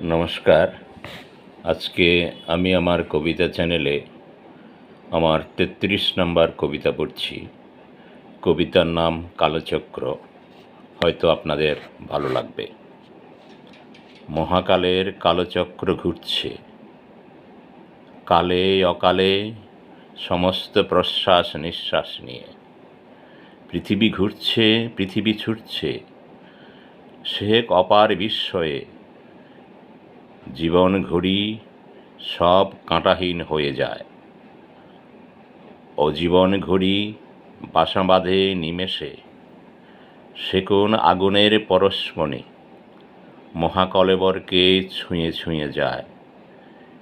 নমস্কার। আজকে আমি আমার কবিতা চ্যানেলে আমার ৩৩ নম্বর কবিতা পড়ছি। কবিতার নাম কালচক্র। হয়তো আপনাদের ভালো লাগবে। মহাকালের কালচক্র ঘুরছে, কালে অকালে সমস্ত প্রশ্বাস নিঃশ্বাস নিয়ে। পৃথিবী ঘুরছে, পৃথিবী ছুটছে, সে এক অপার বিস্ময়ে। জীবন ঘড়ি সব কাঁটাহীন হয়ে যায়, অজীবন ঘড়ি বাসা বাঁধে নিমেষে। সে কোন আগুনের পরশমণি, মহাকলেবরকে ছুঁয়ে ছুঁয়ে যায়।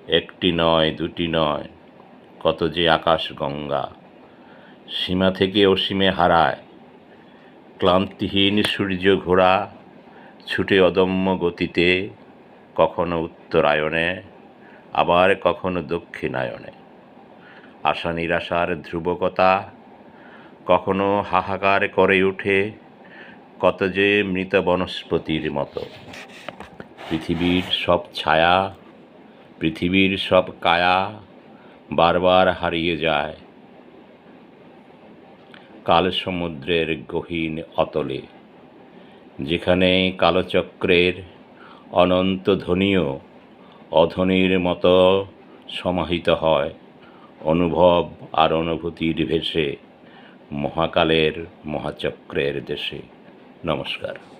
একটি নয়, দুটি নয়, কত যে আকাশ গঙ্গা, সীমা থেকে অসীমে হারায়। ক্লান্তিহীন সূর্য ঘোড়া ছুটে অদম্য গতিতে, কখনো উত্তরায়ণে, আবার কখনো দক্ষিণায়নে। আশা নিরাশার ধ্রুবকতা কখনো হাহাকার করে ওঠে, কত যে মৃত বনস্পতির মতো। পৃথিবীর সব ছায়া, পৃথিবীর সব কায়া বারবার হারিয়ে যায় কাল সমুদ্রের গহীন অতলে। যেখানে কালচক্রের অনন্ত ধ্বনিও অধ্বনির মতো সমাহিত হয় অনুভব আর অনুভূতির ভেসে মহাকালের মহাচক্রের দেশে। নমস্কার।